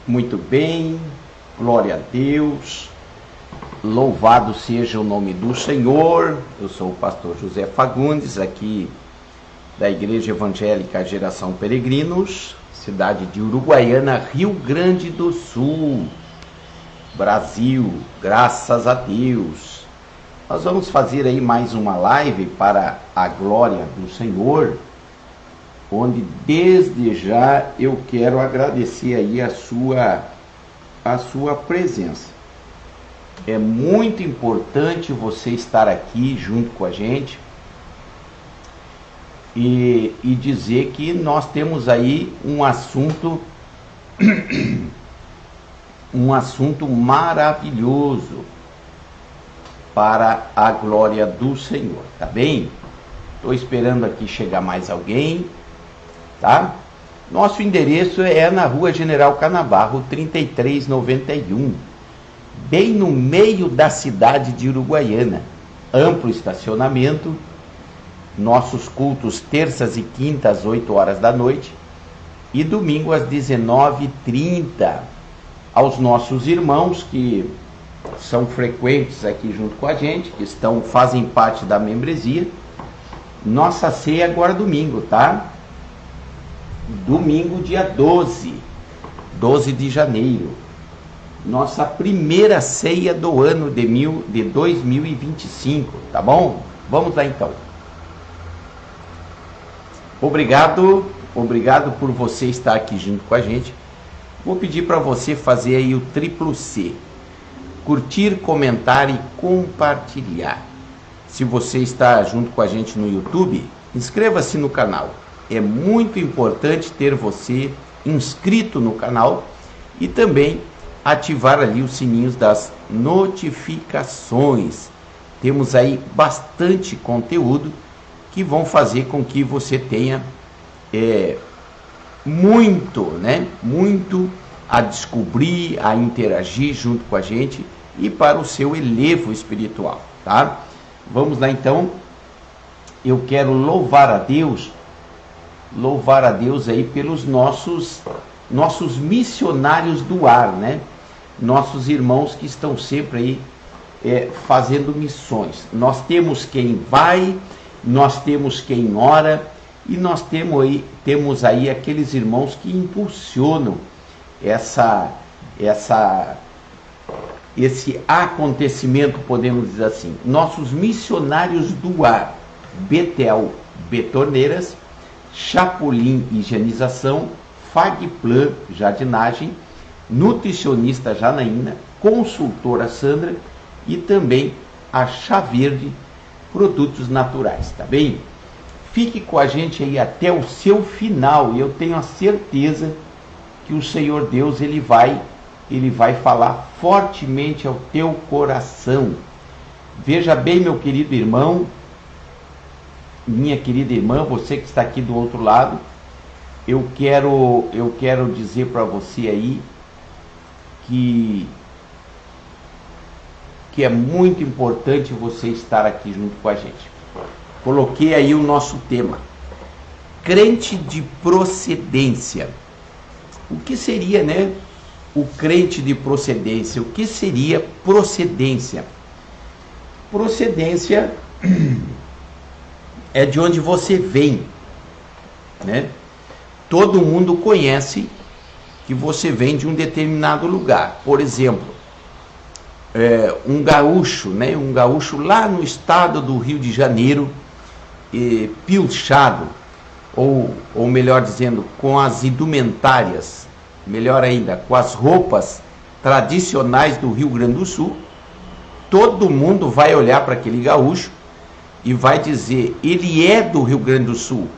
Muito bem, glória a Deus, louvado seja o nome do Senhor. Eu sou o pastor José Fagundes, aqui da Igreja Evangélica Geração Peregrinos, cidade de Uruguaiana, Rio Grande do Sul, Brasil, graças a Deus. Nós vamos fazer aí mais uma live para a glória do Senhor, onde desde já eu quero agradecer aí a sua presença. É muito importante você estar aqui junto com a gente e dizer que nós temos aí um assunto maravilhoso para a glória do Senhor, tá bem? Estou esperando aqui chegar mais alguém, tá? Nosso endereço é na Rua General Canabarro, 3391, bem no meio da cidade de Uruguaiana. Amplo estacionamento, nossos cultos terças e quintas às 8 horas da noite e domingo às 19h30. Aos nossos irmãos que são frequentes aqui junto com a gente, que fazem parte da membresia, nossa ceia agora domingo, tá? Domingo, dia 12 de janeiro. Nossa primeira ceia do ano de 2025, tá bom? Vamos lá então. Obrigado por você estar aqui junto com a gente. Vou pedir para você fazer aí o triplo C. Curtir, comentar e compartilhar. Se você está junto com a gente no YouTube, inscreva-se no canal. É muito importante ter você inscrito no canal e também ativar ali os sininhos das notificações. Temos aí bastante conteúdo que vão fazer com que você tenha muito a descobrir, a interagir junto com a gente e para o seu elevo espiritual, tá? Vamos lá então. Eu quero louvar a Deus aí pelos nossos missionários do ar, né? Nossos irmãos que estão sempre aí fazendo missões. Nós temos quem vai, nós temos quem ora e nós temos aí aqueles irmãos que impulsionam esse acontecimento, podemos dizer assim. Nossos missionários do ar: Betel, Betorneiras, Chapulim, Higienização, Fagplan, Jardinagem, Nutricionista Janaína, Consultora Sandra e também a Chá Verde, Produtos Naturais, tá bem? Fique com a gente aí até o seu final e eu tenho a certeza que o Senhor Deus ele vai falar fortemente ao teu coração. Veja bem, meu querido irmão, minha querida irmã, você que está aqui do outro lado, eu quero dizer para você aí que é muito importante você estar aqui junto com a gente. Coloquei aí o nosso tema: crente de procedência. O que seria, né, o crente de procedência? O que seria procedência? Procedência é de onde você vem, né? Todo mundo conhece que você vem de um determinado lugar. Por exemplo, um gaúcho, né? Um gaúcho lá no estado do Rio de Janeiro, pilchado, ou melhor dizendo, com as indumentárias, melhor ainda, com as roupas tradicionais do Rio Grande do Sul, todo mundo vai olhar para aquele gaúcho e vai dizer, ele é do Rio Grande do Sul.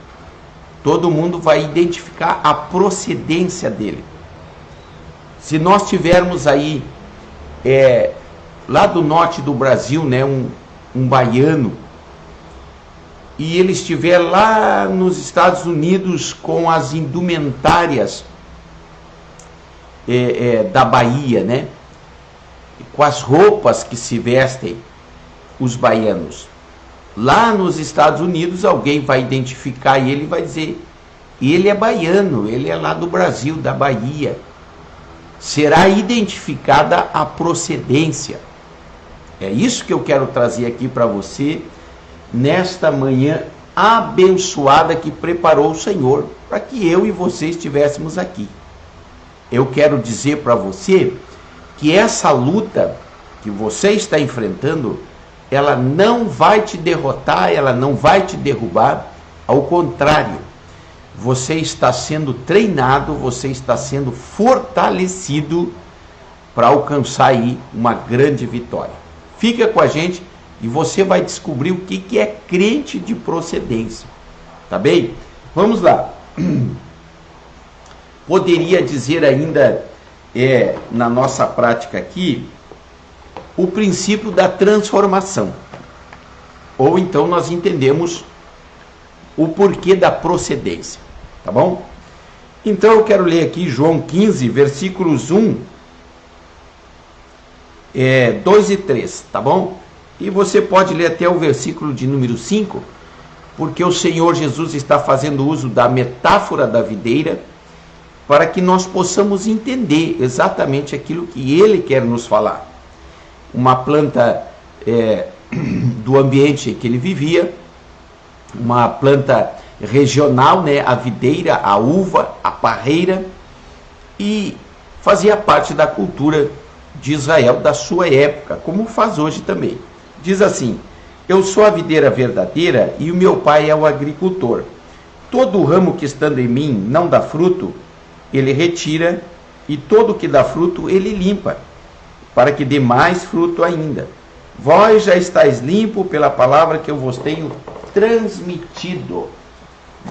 Todo mundo vai identificar a procedência dele. Se nós tivermos aí, lá do norte do Brasil, né, um baiano, e ele estiver lá nos Estados Unidos com as indumentárias da Bahia, né, com as roupas que se vestem os baianos, lá nos Estados Unidos alguém vai identificar e ele vai dizer, ele é baiano, ele é lá do Brasil, da Bahia. será identificada a procedência. É isso que eu quero trazer aqui para você, nesta manhã abençoada que preparou o Senhor para que eu e você estivéssemos aqui. Eu quero dizer para você que essa luta que você está enfrentando, ela não vai te derrotar, ela não vai te derrubar, ao contrário, você está sendo treinado, você está sendo fortalecido para alcançar aí uma grande vitória. Fica com a gente e você vai descobrir o que é crente de procedência, tá bem? Vamos lá. Poderia dizer ainda, na nossa prática aqui, o princípio da transformação. Ou então nós entendemos o porquê da procedência, tá bom? Então eu quero ler aqui João 15, versículos 1, 2 e 3, tá bom? E você pode ler até o versículo de número 5, porque o Senhor Jesus está fazendo uso da metáfora da videira para que nós possamos entender exatamente aquilo que Ele quer nos falar. Uma planta do ambiente em que ele vivia, uma planta regional, né, a videira, a uva, a parreira, e fazia parte da cultura de Israel da sua época, como faz hoje também. Diz assim: eu sou a videira verdadeira e o meu pai é o agricultor. Todo ramo que estando em mim não dá fruto, ele retira, e todo que dá fruto ele limpa, para que dê mais fruto ainda. Vós já estáis limpo pela palavra que eu vos tenho transmitido.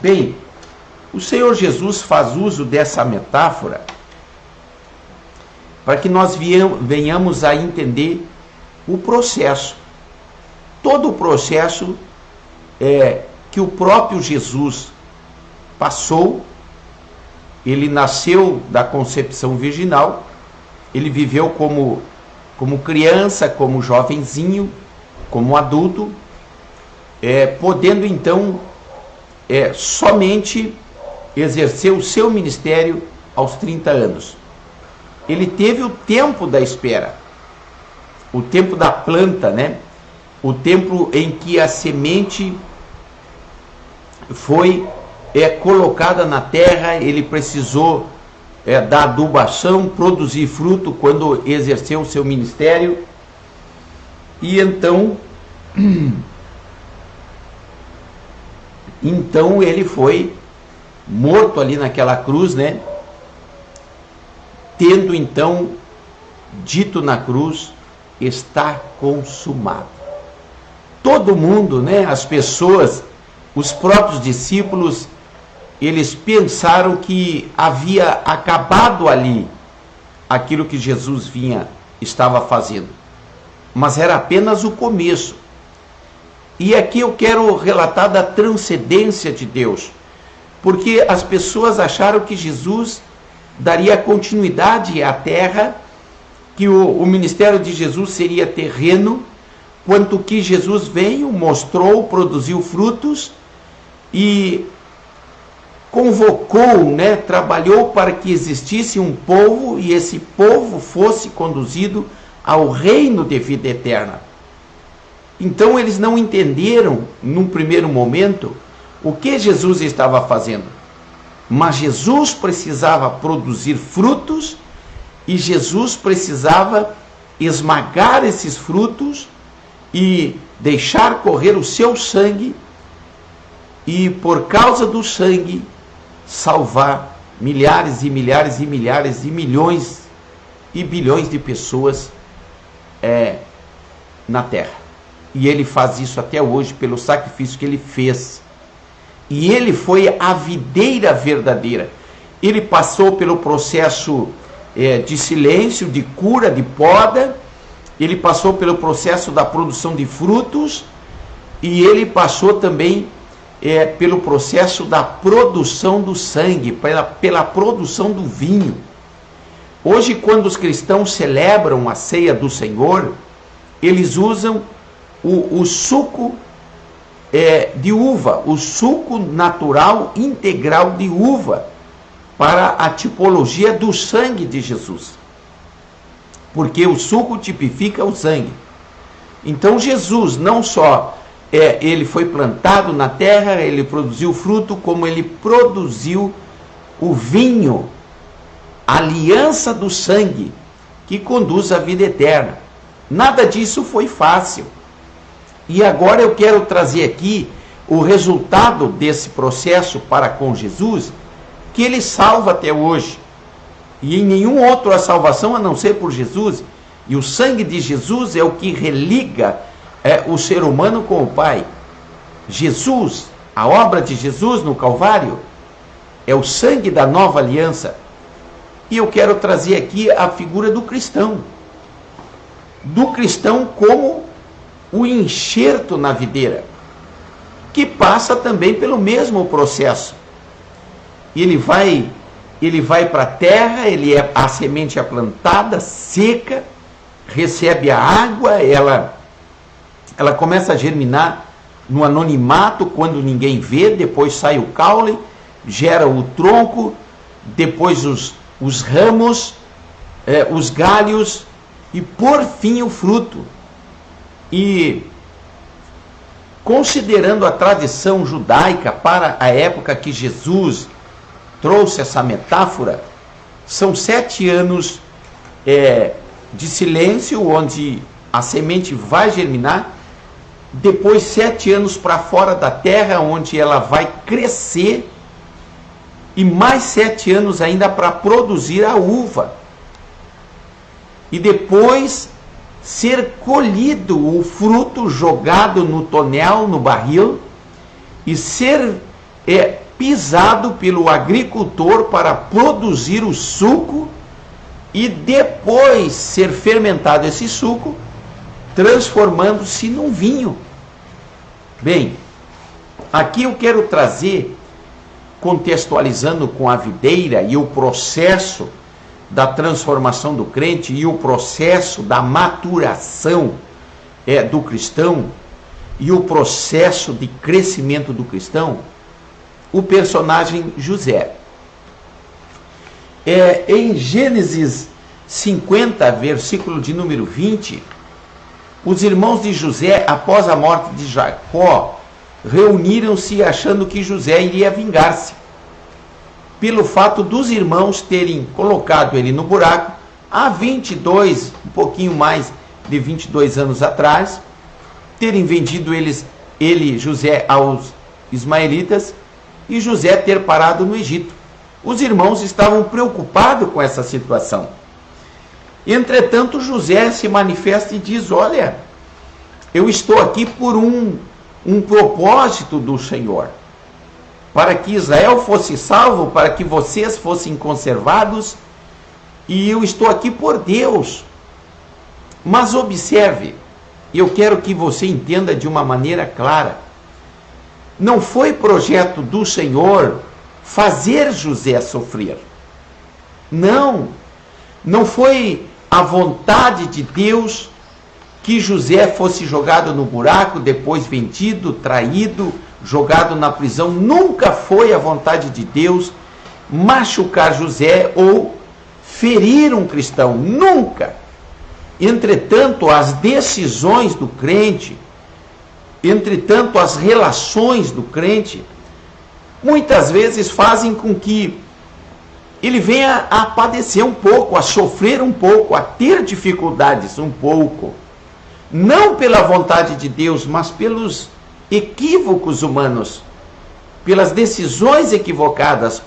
Bem, o Senhor Jesus faz uso dessa metáfora para que nós venhamos a entender o processo. Todo o processo que o próprio Jesus passou. Ele nasceu da concepção virginal, ele viveu como criança, como jovenzinho, como adulto, podendo então somente exercer o seu ministério aos 30 anos. Ele teve o tempo da espera, o tempo da planta, né? O tempo em que a semente foi colocada na terra. Ele precisou da adubação, produzir fruto quando exerceu o seu ministério. E então ele foi morto ali naquela cruz, né? Tendo então dito na cruz: está consumado. Todo mundo, né? As pessoas, os próprios discípulos, eles pensaram que havia acabado ali aquilo que Jesus estava fazendo. Mas era apenas o começo. E aqui eu quero relatar da transcendência de Deus, porque as pessoas acharam que Jesus daria continuidade à terra, que o ministério de Jesus seria terreno, quanto que Jesus veio, mostrou, produziu frutos e convocou, né, trabalhou para que existisse um povo e esse povo fosse conduzido ao reino de vida eterna. Então eles não entenderam, num primeiro momento, o que Jesus estava fazendo. Mas Jesus precisava produzir frutos e Jesus precisava esmagar esses frutos e deixar correr o seu sangue, e por causa do sangue salvar milhares e milhares e milhares e milhões e bilhões de pessoas na terra. E ele faz isso até hoje pelo sacrifício que ele fez. E ele foi a videira verdadeira. Ele passou pelo processo de silêncio, de cura, de poda. Ele passou pelo processo da produção de frutos. E ele passou também pelo processo da produção do sangue, pela produção do vinho. Hoje, quando os cristãos celebram a ceia do Senhor, eles usam o suco de uva, o suco natural integral de uva, para a tipologia do sangue de Jesus. porque o suco tipifica o sangue. Então Jesus não só ele foi plantado na terra, ele produziu fruto, como ele produziu o vinho, a aliança do sangue, que conduz à vida eterna. Nada disso foi fácil. E agora eu quero trazer aqui o resultado desse processo para com Jesus, que ele salva até hoje. E em nenhum outro a salvação a não ser por Jesus. E o sangue de Jesus é o que religa o ser humano com o Pai. Jesus, a obra de Jesus no Calvário, é o sangue da nova aliança. E eu quero trazer aqui a figura do cristão. Do cristão como o enxerto na videira, que passa também pelo mesmo processo. Ele vai para a terra, a semente é plantada, seca, recebe a água, ela começa a germinar no anonimato, quando ninguém vê, depois sai o caule, gera o tronco, depois os ramos, os galhos e por fim o fruto. E considerando a tradição judaica para a época que Jesus trouxe essa metáfora, são 7 anos de silêncio, onde a semente vai germinar, depois 7 anos para fora da terra, onde ela vai crescer, e mais 7 anos ainda para produzir a uva, e depois ser colhido o fruto, jogado no tonel, no barril, e ser pisado pelo agricultor para produzir o suco, e depois ser fermentado esse suco, transformando-se num vinho. Bem, aqui eu quero trazer, contextualizando com a videira e o processo da transformação do crente e o processo da maturação do cristão e o processo de crescimento do cristão, o personagem José. Em Gênesis 50, versículo de número 20, os irmãos de José, após a morte de Jacó, reuniram-se achando que José iria vingar-se, pelo fato dos irmãos terem colocado ele no buraco há 22, um pouquinho mais de 22 anos atrás, terem vendido ele, José, aos ismaelitas, e José ter parado no Egito. Os irmãos estavam preocupados com essa situação. Entretanto, José se manifesta e diz: olha, eu estou aqui por um propósito do Senhor, para que Israel fosse salvo, para que vocês fossem conservados, e eu estou aqui por Deus. Mas observe, eu quero que você entenda de uma maneira clara, não foi projeto do Senhor fazer José sofrer. Não foi a vontade de Deus que José fosse jogado no buraco, depois vendido, traído, jogado na prisão. Nunca foi a vontade de Deus machucar José ou ferir um cristão. Nunca. Entretanto, as decisões do crente, entretanto, as relações do crente, muitas vezes fazem com que ele venha a padecer um pouco, a sofrer um pouco, a ter dificuldades um pouco. Não pela vontade de Deus, mas pelos equívocos humanos, pelas decisões equivocadas,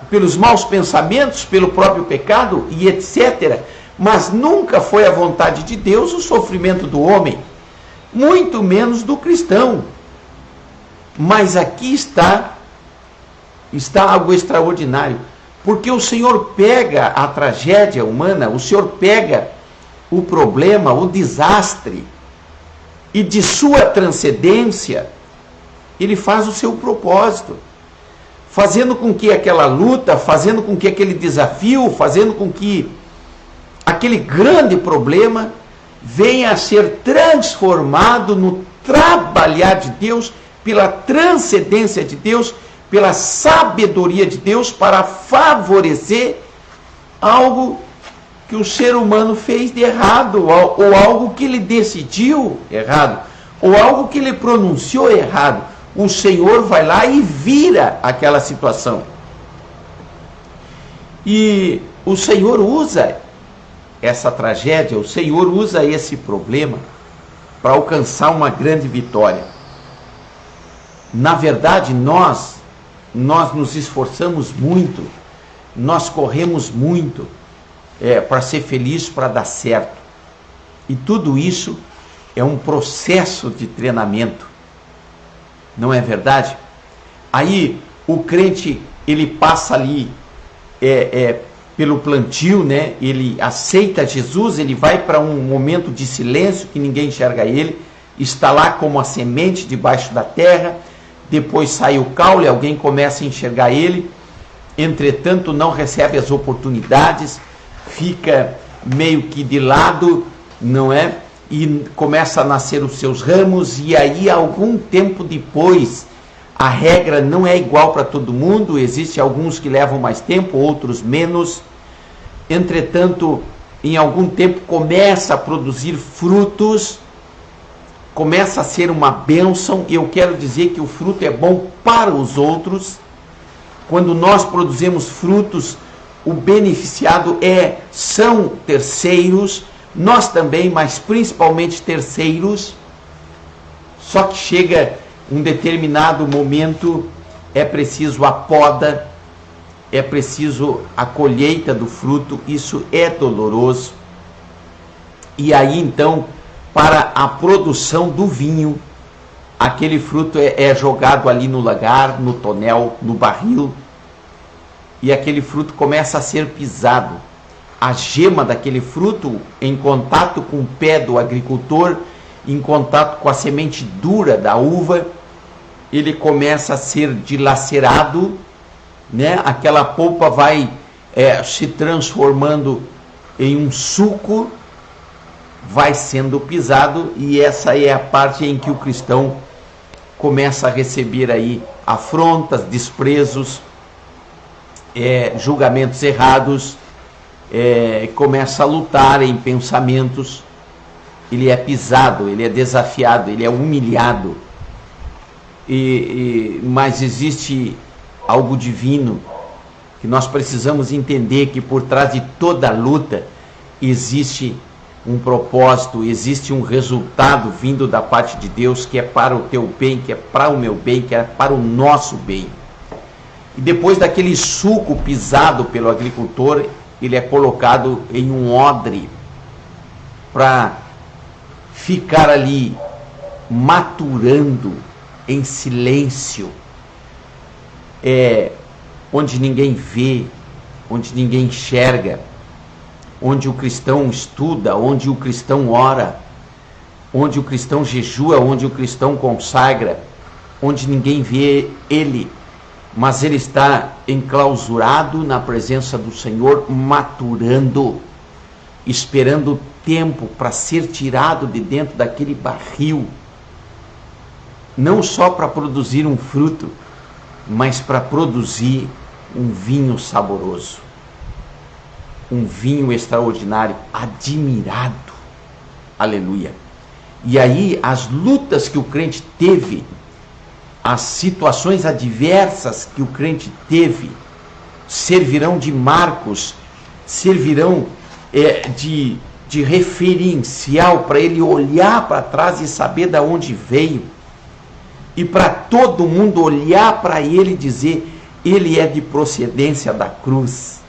pelos maus pensamentos, pelo próprio pecado e etc. Mas nunca foi a vontade de Deus o sofrimento do homem, muito menos do cristão. Mas aqui está algo extraordinário, porque o Senhor pega a tragédia humana, o Senhor pega o problema, o desastre, e de sua transcendência, ele faz o seu propósito, fazendo com que aquela luta, fazendo com que aquele desafio, fazendo com que aquele grande problema venha a ser transformado no trabalhar de Deus, pela transcendência de Deus, pela sabedoria de Deus, para favorecer algo que o ser humano fez de errado, ou algo que ele decidiu errado, ou algo que ele pronunciou errado. O Senhor vai lá e vira aquela situação. E o Senhor usa essa tragédia, o Senhor usa esse problema para alcançar uma grande vitória. Na verdade, nós nos esforçamos muito, nós corremos muito para ser feliz, para dar certo. E tudo isso é um processo de treinamento. Não é verdade? Aí o crente, ele passa ali pelo plantio, né? Ele aceita Jesus, ele vai para um momento de silêncio que ninguém enxerga ele, está lá como a semente debaixo da terra, depois sai o caule, alguém começa a enxergar ele, entretanto não recebe as oportunidades, fica meio que de lado, não é? E começa a nascer os seus ramos, e aí algum tempo depois, a regra não é igual para todo mundo, existem alguns que levam mais tempo, outros menos. Entretanto, em algum tempo começa a produzir frutos, começa a ser uma bênção. Eu quero dizer que o fruto é bom para os outros. Quando nós produzimos frutos, o beneficiado são terceiros, nós também, mas principalmente terceiros. Só que chega um determinado momento, é preciso a poda, é preciso a colheita do fruto, isso é doloroso. E aí então, para a produção do vinho, aquele fruto é jogado ali no lagar, no tonel, no barril, e aquele fruto começa a ser pisado. A gema daquele fruto, em contato com o pé do agricultor, em contato com a semente dura da uva, ele começa a ser dilacerado, né? Aquela polpa vai se transformando em um suco, vai sendo pisado, e essa é a parte em que o cristão começa a receber aí afrontas, desprezos, julgamentos errados, começa a lutar em pensamentos, ele é pisado, ele é desafiado, ele é humilhado. Mas existe algo divino que nós precisamos entender, que por trás de toda luta existe um propósito, existe um resultado vindo da parte de Deus, que é para o teu bem, que é para o meu bem, que é para o nosso bem. E depois daquele suco pisado pelo agricultor, ele é colocado em um odre para ficar ali maturando em silêncio, onde ninguém vê, onde ninguém enxerga, onde o cristão estuda, onde o cristão ora, onde o cristão jejua, onde o cristão consagra, onde ninguém vê ele, mas ele está enclausurado na presença do Senhor, maturando, esperando o tempo para ser tirado de dentro daquele barril, não só para produzir um fruto, mas para produzir um vinho saboroso, um vinho extraordinário, admirado. Aleluia. E aí as lutas que o crente teve, as situações adversas que o crente teve, servirão de marcos, servirão de referencial para ele olhar para trás e saber de onde veio, e para todo mundo olhar para ele e dizer: ele é de procedência da cruz,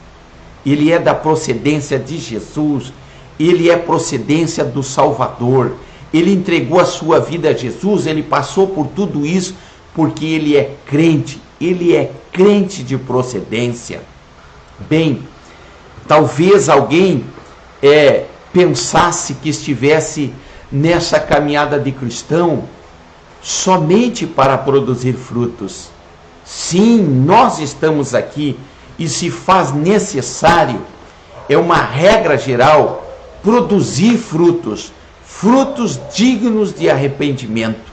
ele é da procedência de Jesus, ele é procedência do Salvador, ele entregou a sua vida a Jesus, ele passou por tudo isso porque ele é crente de procedência. Bem, talvez alguém pensasse que estivesse nessa caminhada de cristão somente para produzir frutos. Sim, nós estamos aqui, e se faz necessário, é uma regra geral, produzir frutos dignos de arrependimento.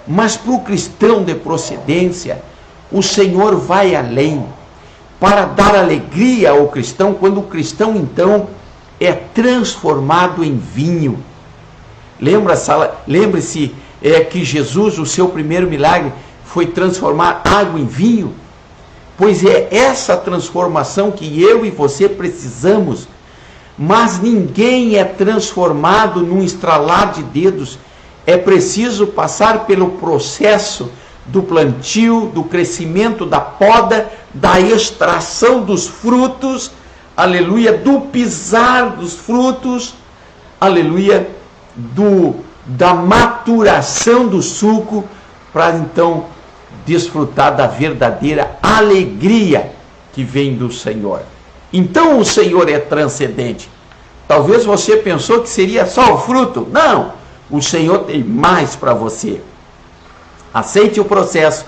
Mas para o cristão de procedência, o Senhor vai além, para dar alegria ao cristão, quando o cristão então é transformado em vinho. Lembre-se que Jesus, o seu primeiro milagre, foi transformar água em vinho. Pois é essa transformação que eu e você precisamos. Mas ninguém é transformado num estralar de dedos. É preciso passar pelo processo do plantio, do crescimento, da poda, da extração dos frutos, aleluia, do pisar dos frutos, aleluia, da maturação do suco, para então desfrutar da verdadeira alegria que vem do Senhor. Então o Senhor é transcendente. Talvez você pensou que seria só o fruto. Não, o Senhor tem mais para você. Aceite o processo,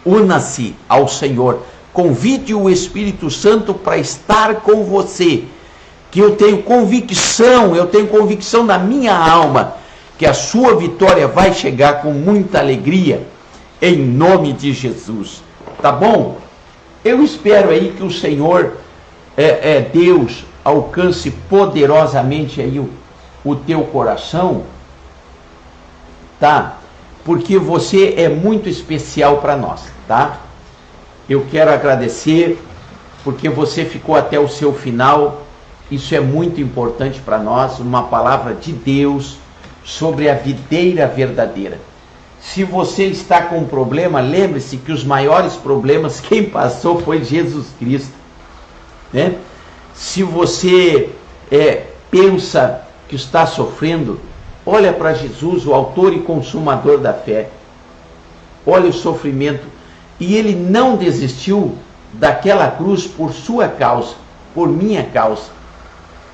una-se ao Senhor, convide o Espírito Santo para estar com você, que eu tenho convicção na minha alma, que a sua vitória vai chegar com muita alegria, em nome de Jesus, tá bom? Eu espero aí que o Senhor, Deus, alcance poderosamente aí o teu coração, tá? Porque você é muito especial para nós, tá? Eu quero agradecer, porque você ficou até o seu final. Isso é muito importante para nós, uma palavra de Deus sobre a videira verdadeira. Se você está com um problema, lembre-se que os maiores problemas, quem passou foi Jesus Cristo, né? Se você pensa que está sofrendo, olha para Jesus, o autor e consumador da fé. Olha o sofrimento. E ele não desistiu daquela cruz por sua causa, por minha causa.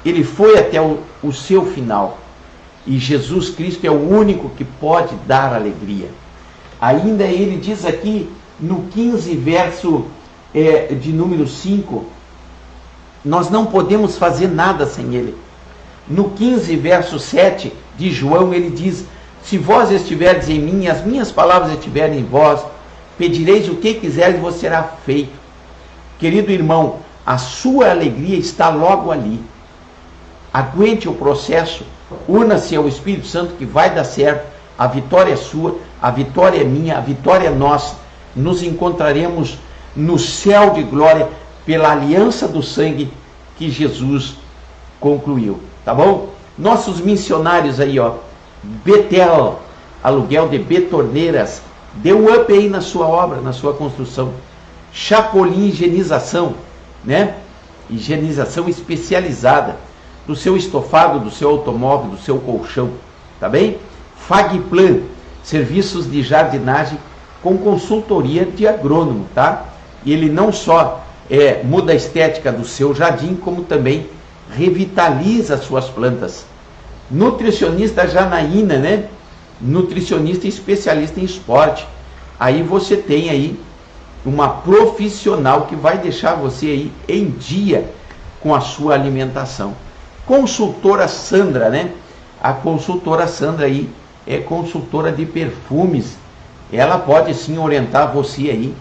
Ele foi até o seu final. E Jesus Cristo é o único que pode dar alegria. Ainda ele diz aqui no 15, verso de número 5, nós não podemos fazer nada sem ele. No 15, verso 7 de João, ele diz: se vós estiverdes em mim, as minhas palavras estiverem em vós, pedireis o que quiseres e vos será feito. Querido irmão, a sua alegria está logo ali. Aguente o processo, una-se ao Espírito Santo que vai dar certo. A vitória é sua, a vitória é minha, a vitória é nossa. Nos encontraremos no céu de glória pela aliança do sangue que Jesus concluiu, tá bom? Nossos missionários aí, ó, Betel, aluguel de betorneiras, dê um up aí na sua obra, na sua construção. Chapolin higienização, né? Higienização especializada do seu estofado, do seu automóvel, do seu colchão, tá bem? Fagplan, serviços de jardinagem com consultoria de agrônomo, tá? E ele não só muda a estética do seu jardim, como também revitaliza as suas plantas. Nutricionista Janaína, né? Nutricionista especialista em esporte. Aí você tem aí uma profissional que vai deixar você aí em dia com a sua alimentação. Consultora Sandra, né? A consultora Sandra aí é consultora de perfumes. Ela pode sim orientar você aí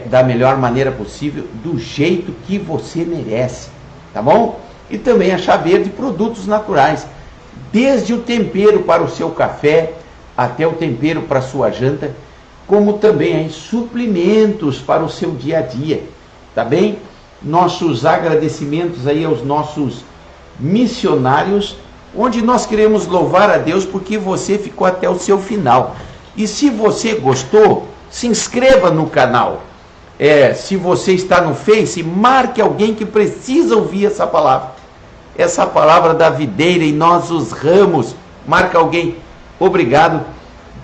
da melhor maneira possível, do jeito que você merece, tá bom? E também a Chá Verde, produtos naturais, desde o tempero para o seu café até o tempero para a sua janta, como também aí suprimentos para o seu dia a dia, tá bem? Nossos agradecimentos aí aos nossos missionários, onde nós queremos louvar a Deus porque você ficou até o seu final. E se você gostou, se inscreva no canal. Se você está no Face, marque alguém que precisa ouvir essa palavra da videira e nós os ramos. Marca alguém. Obrigado.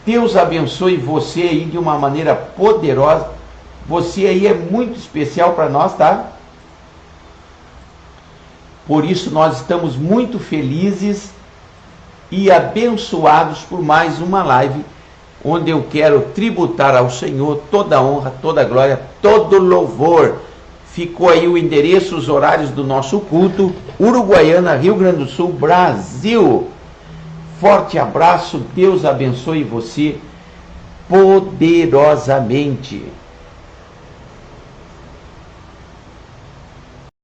Deus abençoe você aí de uma maneira poderosa. Você aí é muito especial para nós, tá? Por isso nós estamos muito felizes e abençoados por mais uma live, onde eu quero tributar ao Senhor toda a honra, toda a glória, todo o louvor. Ficou aí o endereço, os horários do nosso culto: Uruguaiana, Rio Grande do Sul, Brasil. Forte abraço, Deus abençoe você poderosamente.